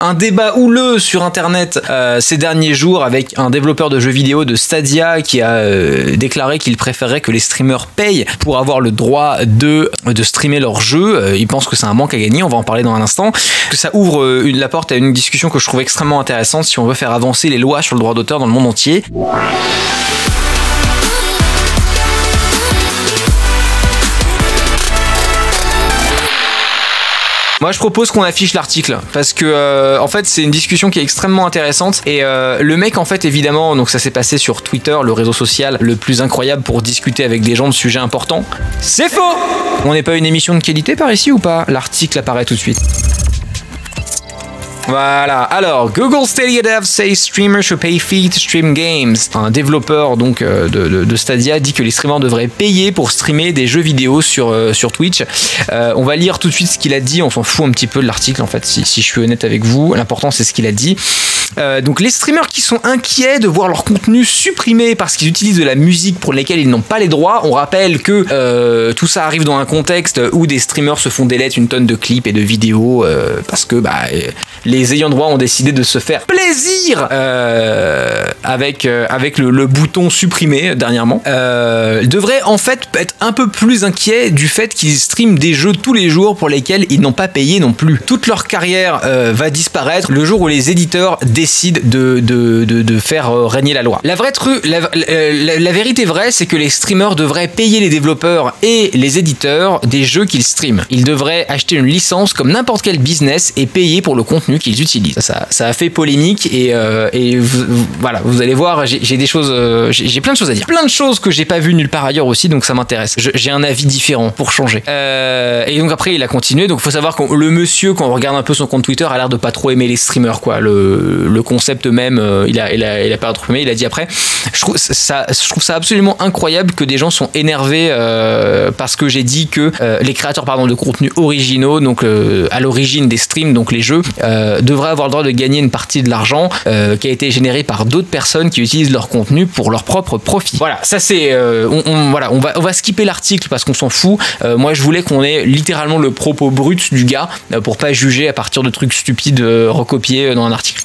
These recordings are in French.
Un débat houleux sur internet ces derniers jours avec un développeur de jeux vidéo de Stadia qui a déclaré qu'il préférerait que les streamers payent pour avoir le droit de streamer leurs jeux. Il pense que c'est un manque à gagner, on va en parler dans un instant. Que ça ouvre la porte à une discussion que je trouve extrêmement intéressante si on veut faire avancer les lois sur le droit d'auteur dans le monde entier. Moi je propose qu'on affiche l'article parce que en fait c'est une discussion qui est extrêmement intéressante et le mec en fait évidemment, donc ça s'est passé sur Twitter, le réseau social le plus incroyable pour discuter avec des gens de sujets importants. C'est faux. On n'est pas une émission de qualité par ici ou pas? L'article apparaît tout de suite. Voilà, alors Google Stadia Dev says streamers should pay fee to stream games. Un développeur donc de Stadia dit que les streamers devraient payer pour streamer des jeux vidéo sur Twitch. On va lire tout de suite ce qu'il a dit, on s'en fout un petit peu de l'article en fait si je suis honnête avec vous, l'important c'est ce qu'il a dit. Donc les streamers qui sont inquiets de voir leur contenu supprimé parce qu'ils utilisent de la musique pour lesquelles ils n'ont pas les droits, on rappelle que tout ça arrive dans un contexte où des streamers se font délète une tonne de clips et de vidéos parce que les ayants droit ont décidé de se faire plaisir avec le bouton supprimer dernièrement. Devraient en fait être un peu plus inquiets du fait qu'ils streament des jeux tous les jours pour lesquels ils n'ont pas payé non plus. Toute leur carrière va disparaître le jour où les éditeurs décident de faire régner la loi. La vérité vraie, c'est que les streamers devraient payer les développeurs et les éditeurs des jeux qu'ils streament. Ils devraient acheter une licence comme n'importe quel business et payer pour le contenu qu'ils utilisent. Ça a fait polémique et voilà, vous allez voir, j'ai des choses, j'ai plein de choses à dire, plein de choses que j'ai pas vues nulle part ailleurs aussi, donc ça m'intéresse. J'ai un avis différent pour changer. Et donc après il a continué, donc faut savoir que le monsieur, quand on regarde un peu son compte Twitter, a l'air de pas trop aimer les streamers quoi. Le concept même, il a pas trop aimé. Il a dit après, je trouve ça absolument incroyable que des gens sont énervés parce que j'ai dit que les créateurs de contenu originaux, donc à l'origine des streams, donc les jeux, devraient avoir le droit de gagner une partie de l'argent qui a été généré par d'autres personnes qui utilisent leur contenu pour leur propre profit. Voilà, ça c'est on va skipper l'article parce qu'on s'en fout. Moi je voulais qu'on ait littéralement le propos brut du gars pour pas juger à partir de trucs stupides recopiés dans un article.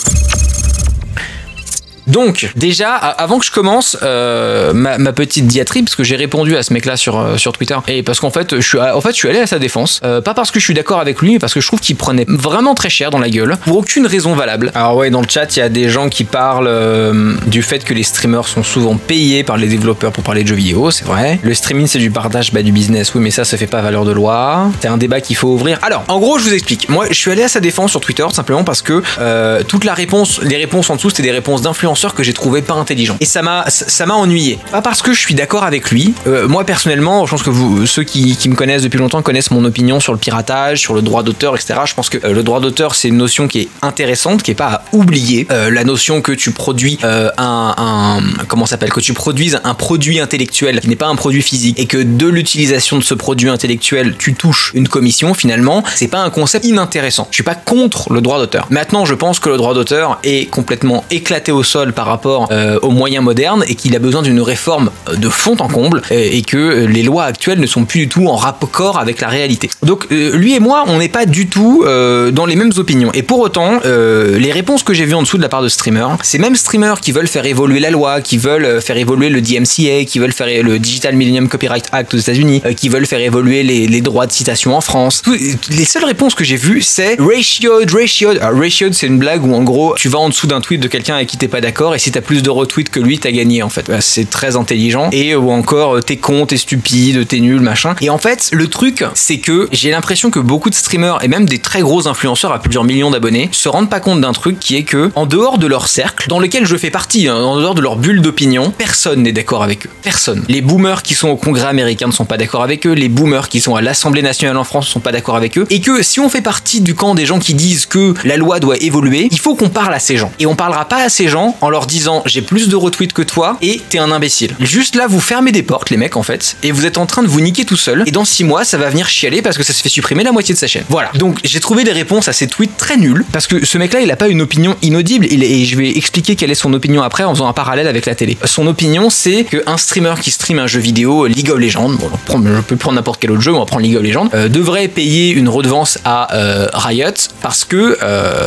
Donc, déjà, avant que je commence ma petite diatribe, parce que j'ai répondu à ce mec-là sur Twitter, et parce qu'en fait, je suis allé à sa défense, pas parce que je suis d'accord avec lui, mais parce que je trouve qu'il prenait vraiment très cher dans la gueule, pour aucune raison valable. Alors ouais, dans le chat, il y a des gens qui parlent du fait que les streamers sont souvent payés par les développeurs pour parler de jeux vidéo, c'est vrai. Le streaming, c'est du partage, du business, oui, mais ça fait pas valeur de loi. C'est un débat qu'il faut ouvrir. Alors, en gros, je vous explique. Moi, je suis allé à sa défense sur Twitter, simplement parce que les réponses en dessous, c'était des réponses d'influenceurs que j'ai trouvé pas intelligent et ça m'a ennuyé, pas parce que je suis d'accord avec lui. Moi personnellement, je pense que ceux qui me connaissent depuis longtemps connaissent mon opinion sur le piratage, sur le droit d'auteur, etc. Je pense que le droit d'auteur c'est une notion qui est intéressante, qui est pas à oublier. La notion que tu produis que tu produises un produit intellectuel qui n'est pas un produit physique et que de l'utilisation de ce produit intellectuel tu touches une commission, finalement c'est pas un concept inintéressant. Je suis pas contre le droit d'auteur. Maintenant je pense que le droit d'auteur est complètement éclaté au sol par rapport aux moyens modernes et qu'il a besoin d'une réforme de fond en comble et que les lois actuelles ne sont plus du tout en raccord avec la réalité. Donc lui et moi on n'est pas du tout dans les mêmes opinions et pour autant les réponses que j'ai vues en dessous de la part de streamers, ces mêmes streamers qui veulent faire évoluer la loi, qui veulent faire évoluer le DMCA, qui veulent faire le Digital Millennium Copyright Act aux États-Unis, qui veulent faire évoluer les droits de citation en France, les seules réponses que j'ai vues c'est ratioed. Alors, ratioed c'est une blague où en gros tu vas en dessous d'un tweet de quelqu'un avec qui t'es pas d'accord et si t'as plus de retweets que lui t'as gagné en fait. C'est très intelligent. Et ou encore t'es con, t'es stupide, t'es nul, machin. Et en fait le truc c'est que j'ai l'impression que beaucoup de streamers et même des très gros influenceurs à plusieurs millions d'abonnés se rendent pas compte d'un truc qui est que en dehors de leur cercle dans lequel je fais partie, en dehors de leur bulle d'opinion, personne n'est d'accord avec eux. Personne. Les boomers qui sont au Congrès américain ne sont pas d'accord avec eux, les boomers qui sont à l'Assemblée nationale en France ne sont pas d'accord avec eux, et que si on fait partie du camp des gens qui disent que la loi doit évoluer, il faut qu'on parle à ces gens. Et on parlera pas à ces gens en leur disant j'ai plus de retweets que toi et t'es un imbécile. Juste là, vous fermez des portes, les mecs, en fait, et vous êtes en train de vous niquer tout seul. Et dans 6 mois, ça va venir chialer parce que ça se fait supprimer la moitié de sa chaîne. Voilà. Donc j'ai trouvé des réponses à ces tweets très nuls parce que ce mec-là, il a pas une opinion inaudible et je vais expliquer quelle est son opinion après en faisant un parallèle avec la télé. Son opinion, c'est qu'un streamer qui stream un jeu vidéo, League of Legends, bon, je peux prendre n'importe quel autre jeu, on va prendre League of Legends, devrait payer une redevance à Riot parce que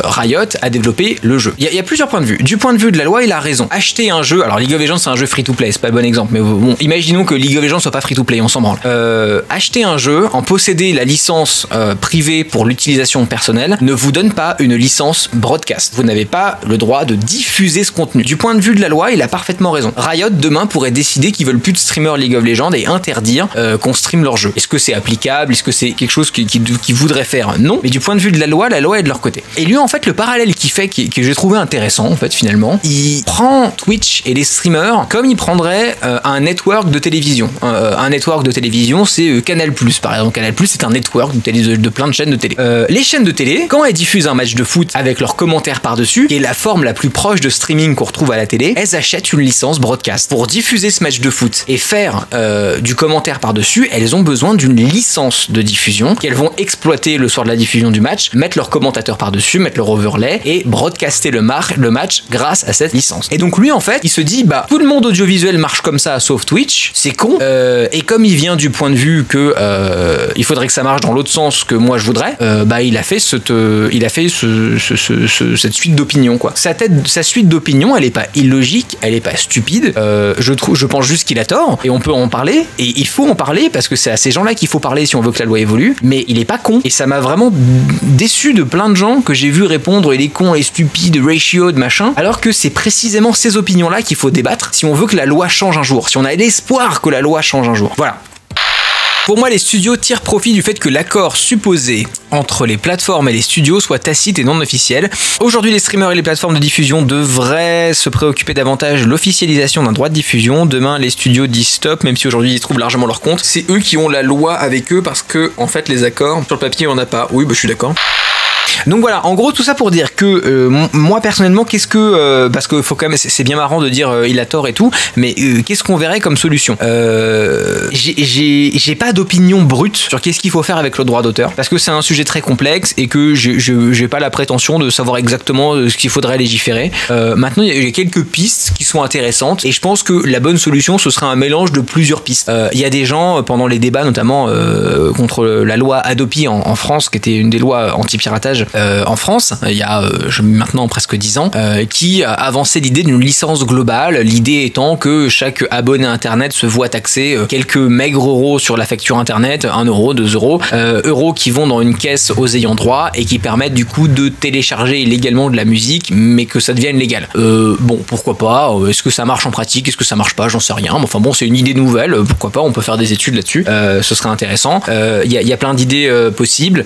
Riot a développé le jeu. Il y a plusieurs points de vue. Du point de vue de la loi, il a raison. Acheter un jeu, alors League of Legends c'est un jeu free-to-play, c'est pas le bon exemple, mais bon, imaginons que League of Legends soit pas free-to-play, on s'en branle. Acheter un jeu, en posséder la licence privée pour l'utilisation personnelle, ne vous donne pas une licence broadcast. Vous n'avez pas le droit de diffuser ce contenu. Du point de vue de la loi, il a parfaitement raison. Riot demain pourrait décider qu'ils veulent plus de streamers League of Legends et interdire qu'on stream leur jeu. Est-ce que c'est applicable? Est-ce que c'est quelque chose qu'ils voudraient faire? Non. Mais du point de vue de la loi est de leur côté. Et lui, en fait, le parallèle qu'il fait, que j'ai trouvé intéressant, en fait, finalement, il prend Twitch et les streamers comme il prendrait un network de télévision. Un network de télévision, c'est Canal+, par exemple. Canal+, c'est un network de plein de chaînes de télé. Les chaînes de télé, quand elles diffusent un match de foot avec leurs commentaires par-dessus, qui est la forme la plus proche de streaming qu'on retrouve à la télé, elles achètent une licence broadcast. Pour diffuser ce match de foot et faire du commentaire par-dessus, elles ont besoin d'une licence de diffusion qu'elles vont exploiter le soir de la diffusion du match, mettre leurs commentateurs par-dessus, mettre leur overlay et broadcaster le match grâce à cette licence. Et donc lui, en fait, il se dit, bah, tout le monde audiovisuel marche comme ça, sauf Twitch, c'est con. Et comme il vient du point de vue que il faudrait que ça marche dans l'autre sens que moi je voudrais, bah, il a fait cette suite d'opinions, quoi. Sa suite d'opinions, elle est pas illogique, elle est pas stupide. Je pense juste qu'il a tort et on peut en parler et il faut en parler parce que c'est à ces gens-là qu'il faut parler si on veut que la loi évolue. Mais il est pas con et ça m'a vraiment déçu de plein de gens que j'ai vu répondre il est con, il est stupide, ratio, de machin, alors que c'est précisément ces opinions-là qu'il faut débattre si on veut que la loi change un jour, si on a l'espoir que la loi change un jour. Voilà. Pour moi, les studios tirent profit du fait que l'accord supposé entre les plateformes et les studios soit tacite et non officiel. Aujourd'hui, les streamers et les plateformes de diffusion devraient se préoccuper davantage de l'officialisation d'un droit de diffusion. Demain, les studios disent stop, même si aujourd'hui ils trouvent largement leur compte. C'est eux qui ont la loi avec eux parce que, en fait, les accords, sur le papier, on n'a pas. Oui, bah, je suis d'accord. Donc voilà, en gros tout ça pour dire que moi personnellement, qu'est-ce que parce que faut quand même, c'est bien marrant de dire il a tort et tout, mais qu'est-ce qu'on verrait comme solution? J'ai pas d'opinion brute sur qu'est-ce qu'il faut faire avec le droit d'auteur parce que c'est un sujet très complexe et que j'ai pas la prétention de savoir exactement ce qu'il faudrait légiférer. Maintenant il y a quelques pistes qui sont intéressantes et je pense que la bonne solution ce serait un mélange de plusieurs pistes. Il y a des gens pendant les débats notamment contre la loi Hadopi en France qui était une des lois anti-piratage en France, il y a maintenant presque 10 ans, qui avançait l'idée d'une licence globale, l'idée étant que chaque abonné internet se voit taxer quelques maigres euros sur la facture internet, 1 euro, 2 euros, euros qui vont dans une caisse aux ayants droit et qui permettent du coup de télécharger illégalement de la musique, mais que ça devienne légal. Bon, pourquoi pas, est-ce que ça marche en pratique, est-ce que ça marche pas, j'en sais rien, mais enfin bon, c'est une idée nouvelle, pourquoi pas, on peut faire des études là-dessus, ce serait intéressant. Il y a plein d'idées possibles,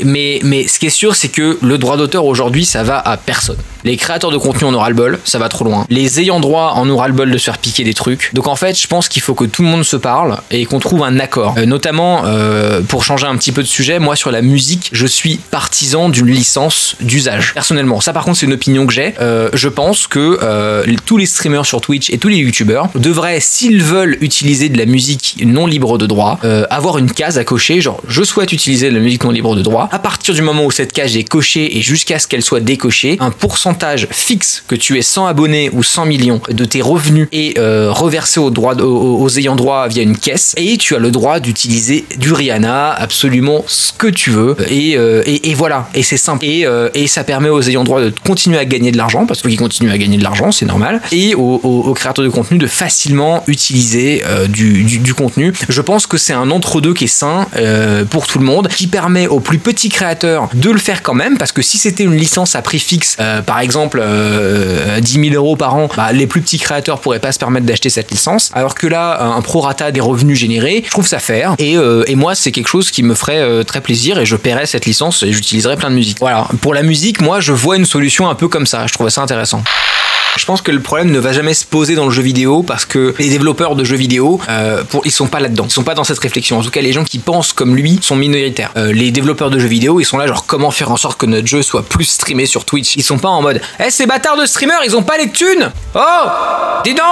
mais ce qui est sûr, c'est que le droit d'auteur aujourd'hui, ça va à personne. Les créateurs de contenu en aura le bol, ça va trop loin. Les ayants droit en aura le bol de se faire piquer des trucs. Donc en fait, je pense qu'il faut que tout le monde se parle et qu'on trouve un accord. Notamment, pour changer un petit peu de sujet, moi sur la musique, je suis partisan d'une licence d'usage. Personnellement, ça par contre, c'est une opinion que j'ai. Je pense que tous les streamers sur Twitch et tous les youtubeurs devraient, s'ils veulent utiliser de la musique non libre de droit, avoir une case à cocher, genre je souhaite utiliser de la musique non libre de droit. À partir du moment où cette case est cochée et jusqu'à ce qu'elle soit décochée, un pourcentage fixe, que tu aies 100 abonnés ou 100 millions de tes revenus est reversé aux ayants droit via une caisse et tu as le droit d'utiliser du Rihanna, absolument ce que tu veux et voilà, et c'est simple et ça permet aux ayants droit de continuer à gagner de l'argent parce qu'ils continuent à gagner de l'argent, c'est normal, et aux créateurs de contenu de facilement utiliser du contenu. Je pense que c'est un entre-deux qui est sain pour tout le monde, qui permet aux plus petits créateurs de le faire quand même, parce que si c'était une licence à prix fixe, par exemple 10 000 euros par an, bah, les plus petits créateurs pourraient pas se permettre d'acheter cette licence, alors que là un prorata des revenus générés, je trouve ça fair, et moi c'est quelque chose qui me ferait très plaisir et je paierais cette licence et j'utiliserais plein de musique. Voilà, pour la musique, moi je vois une solution un peu comme ça, je trouve ça intéressant. Je pense que le problème ne va jamais se poser dans le jeu vidéo parce que les développeurs de jeux vidéo, ils sont pas là-dedans. Ils sont pas dans cette réflexion. En tout cas, les gens qui pensent comme lui sont minoritaires. Les développeurs de jeux vidéo, ils sont là genre comment faire en sorte que notre jeu soit plus streamé sur Twitch. Ils sont pas en mode ces bâtards de streamers, ils ont pas les thunes. Oh, dis donc,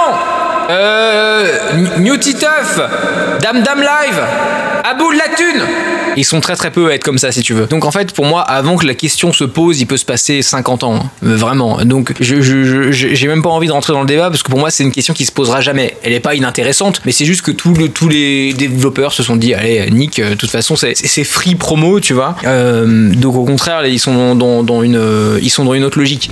New Titeuf, Dame Live, Abou de la thune. Ils sont très très peu à être comme ça si tu veux. Donc en fait pour moi avant que la question se pose il peut se passer 50 ans hein, vraiment. Donc j'ai même pas envie de rentrer dans le débat parce que pour moi c'est une question qui se posera jamais. Elle est pas inintéressante mais c'est juste que tous les développeurs se sont dit allez Nick de toute façon c'est free promo tu vois. Donc au contraire ils sont dans une autre logique.